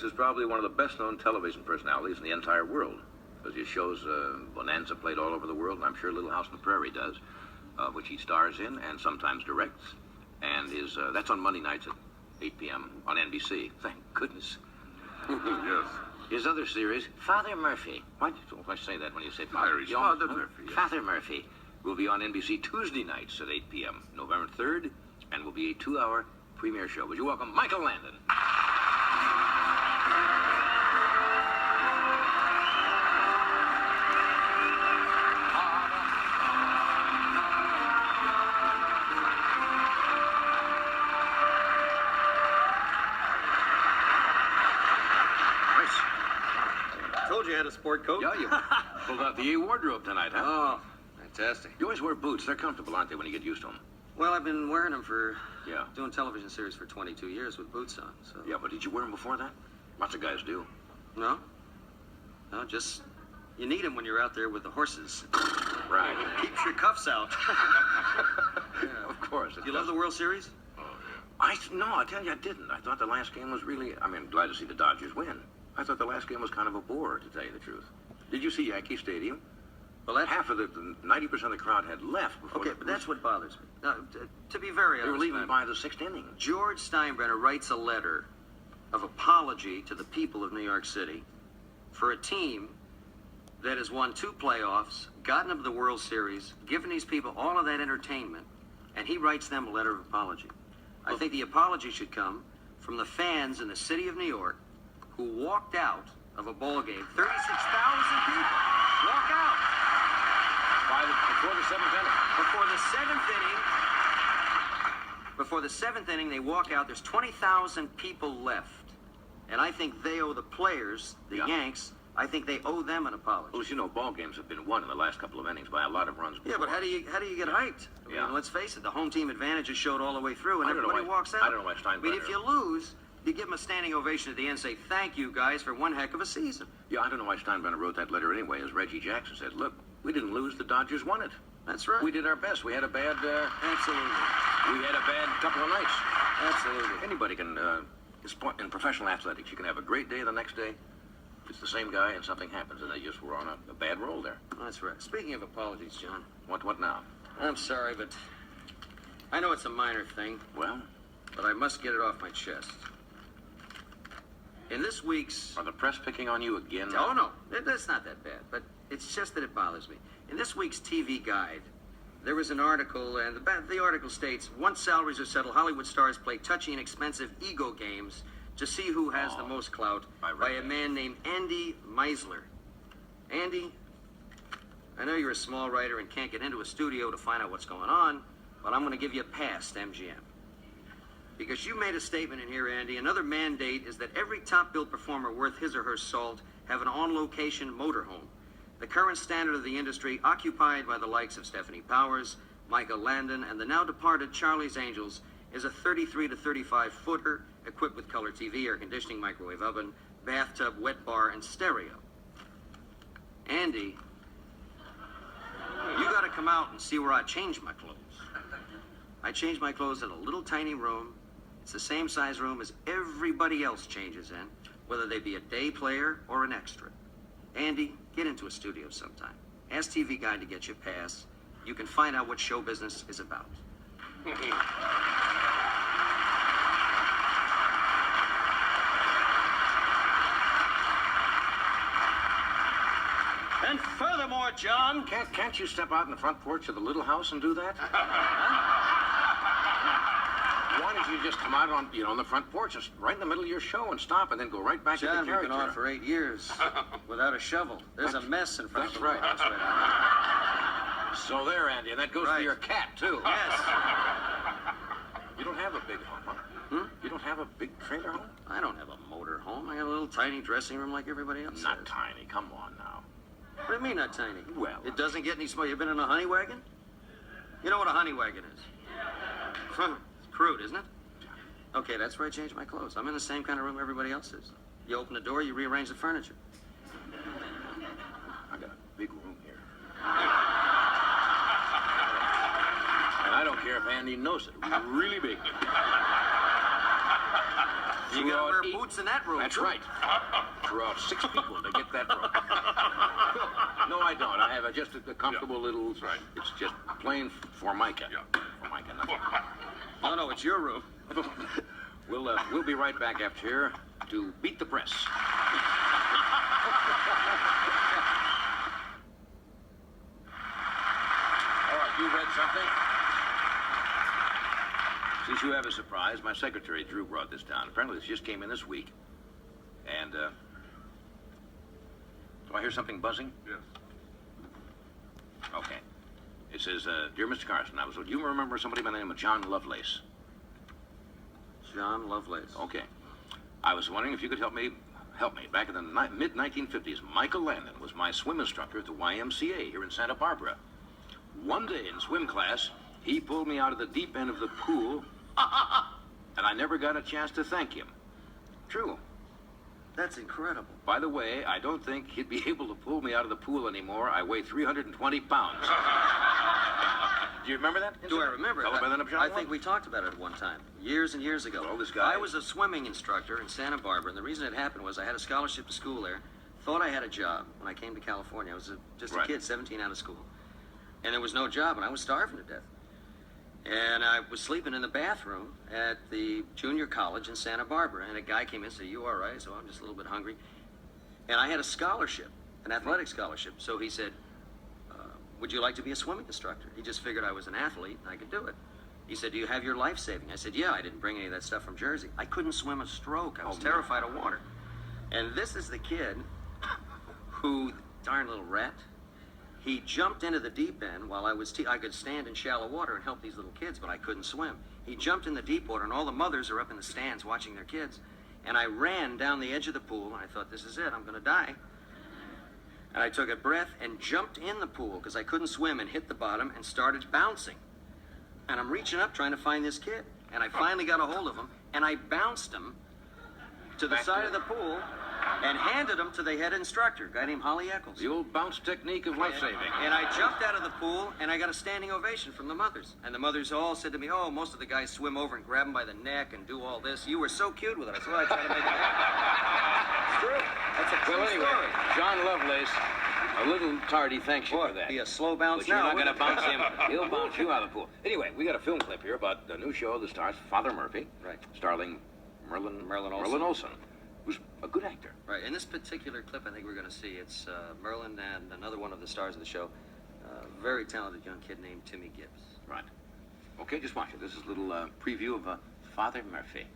is probably one of the best-known television personalities in the entire world. Because his shows, Bonanza played all over the world, and I'm sure Little House on the Prairie does, which he stars in and sometimes directs. And that's on Monday nights at 8 p.m. on NBC. Thank goodness. Yes. His other series, Father Murphy. Why don't I say that when you say Father? Irish Father Murphy. Yes. Father Murphy will be on NBC Tuesday nights at 8 p.m. November 3rd, and will be a 2-hour premiere show. Would you welcome Michael Landon? Told you I had a sport coat. Yeah, you pulled out the A wardrobe tonight, huh? Oh, fantastic. You always wear boots. They're comfortable, aren't they, when you get used to them? Well, I've been wearing them for Yeah. doing television series for 22 years with boots on. So Yeah, but did you wear them before that? Lots of guys do. no, just you need them when you're out there with the horses. Right. Keeps your cuffs out. Of course. You love the World Series? No, I tell you, I didn't. I thought the last game was really, glad to see the Dodgers win. I thought the last game was kind of a bore, to tell you the truth. Did you see Yankee Stadium? Well, that. Half of the 90% of the crowd had left before. Okay, but that's what bothers me. Now, to be very honest, They were leaving man, by the 6th inning. George Steinbrenner writes a letter of apology to the people of New York City for a team that has won 2 playoffs, gotten them to the World Series, given these people all of that entertainment, and he writes them a letter of apology. I think the apology should come from the fans in the city of New York who walked out of a ball game. 36,000 people walk out. Before the 7th inning. Before the 7th inning, they walk out. There's 20,000 people left. And I think they owe the players, the Yeah. Yanks, I think they owe them an apology. Well, as you know, ball games have been won in the last couple of innings by a lot of runs. Yeah, but how do you get hyped? I mean, Yeah. let's face it, the home team advantage is showed all the way through, and I don't know everybody why- walks out. I don't know why I mean, if Steinbrenner- you lose, you give them a standing ovation at the end, say thank you guys for one heck of a season. Yeah, I don't know why Steinbrenner wrote that letter anyway. As Reggie Jackson said, look, we didn't lose. The Dodgers won it. That's right. We did our best. We had a bad Absolutely. couple of nights. Absolutely. Anybody can, in professional athletics, you can have a great day the next day. It's the same guy and something happens, and they just were on a bad roll there. That's right. Speaking of apologies, John, What now? I'm sorry, but I know it's a minor thing, Well, but I must get it off my chest. In this week's... are the press picking on you again? Oh, no, that's not that bad, but it's just that it bothers me. In this week's TV guide, there was an article, and the article states, once salaries are settled, Hollywood stars play touchy and expensive ego games to see who has the most clout I read by a that. man named Andy Meisler. Andy, I know you're a small writer and can't get into a studio to find out what's going on, but I'm going to give you a pass to MGM. Because you made a statement in here, Andy. Another mandate is that every top-billed performer worth his or her salt have an on-location motorhome. The current standard of the industry, occupied by the likes of Stephanie Powers, Michael Landon, and the now-departed Charlie's Angels, is a 33 to 35-footer equipped with color TV, air conditioning, microwave oven, bathtub, wet bar, and stereo. Andy, you got to come out and see where I change my clothes. I change my clothes in a little tiny room. It's the same size room as everybody else changes in, whether they be a day player or an extra. Andy, get into a studio sometime. Ask TV Guide to get you a pass. You can find out what show business is about. And furthermore, John... Can't you step out in the front porch of the little house and do that? Why don't you just come out on the front porch, just right in the middle of your show, and stop, and then go right back to the John, we've carriage? been on for 8 years without a shovel. There's a mess in front of the That's right. house right now. So there, Andy, and that goes Right. for your cat, too. Yes. You don't have a big home, huh? You don't have a big trailer home? I don't have a motor home. I have a little tiny dressing room like everybody else Not has. tiny. Come on now. What do you mean not tiny? Well, It doesn't get any smaller. You been in a honey wagon? You know what a honey wagon is? It's crude, isn't it? Okay, that's where I change my clothes. I'm in the same kind of room everybody else is. You open the door, you rearrange the furniture. I got a big room here. And I don't care if Andy knows it. Really big. You threw gotta out wear 8. boots in that room. That's too. right. Threw out 6 people to get that room. No, I don't. I have just a comfortable little. That's right. It's just plain Formica. Yeah. Formica, nothing. No, it's your room. We'll be right back after here to beat the press. All right, you read something? Since you have a surprise, my secretary, Drew, brought this down. Apparently, this just came in this week. And, do I hear something buzzing? Yes. Okay. It says, Dear Mr. Carson, do you remember somebody by the name of John Lovelace? John Lovelace. Okay. I was wondering if you could help me. Back in the mid-1950s, Michael Landon was my swim instructor at the YMCA here in Santa Barbara. One day in swim class, he pulled me out of the deep end of the pool, and I never got a chance to thank him. True. That's incredible. By the way, I don't think he'd be able to pull me out of the pool anymore. I weigh 320 pounds. Do you remember that? Do I remember it? Fellow by the name of John I think Lovelace? we talked about it at one time, years and years ago. Well, this guy- I was a swimming instructor in Santa Barbara, and the reason it happened was I had a scholarship to school there. Thought I had a job when I came to California. I was just a Right. kid, 17, out of school. And there was no job, and I was starving to death. And I was sleeping in the bathroom at the junior college in Santa Barbara, and a guy came in and said, "You all right?" So I'm just a little bit hungry. And I had a scholarship, an athletic scholarship. So he said, "Would you like to be a swimming instructor?" He just figured I was an athlete and I could do it. He said, "Do you have your life saving?" I said, "Yeah." I didn't bring any of that stuff from Jersey. I couldn't swim a stroke. I was terrified of water. And this is the kid who, darn little rat, he jumped into the deep end while I could stand in shallow water and help these little kids, but I couldn't swim. He jumped in the deep water, and all the mothers are up in the stands watching their kids. And I ran down the edge of the pool, and I thought, this is it, I'm going to die. And I took a breath and jumped in the pool because I couldn't swim and hit the bottom and started bouncing. And I'm reaching up trying to find this kid. And I finally got a hold of him, and I bounced him to the side of the pool and handed him to the head instructor, a guy named Holly Eccles. The old bounce technique of life-saving. And I jumped out of the pool, and I got a standing ovation from the mothers. And the mothers all said to me, "Oh, most of the guys swim over and grab him by the neck and do all this. You were so cute with it." I said, "Well, I try to make it happen." It's true. That's a true Well, anyway, story. John Lovelace, a little tardy thanks you Boy, for that. be a slow bounce But you're now. not going to wouldn't bounce it? him. He'll bounce you out of the pool. Anyway, we got a film clip here about the new show that stars Father Murphy, Right. starring Merlin Olsen. Olsen, who's a good actor. Right. In this particular clip, I think we're going to see it's Merlin and another one of the stars of the show, a very talented young kid named Timmy Gibbs. Right. Okay, just watch it. This is a little preview of Father Murphy.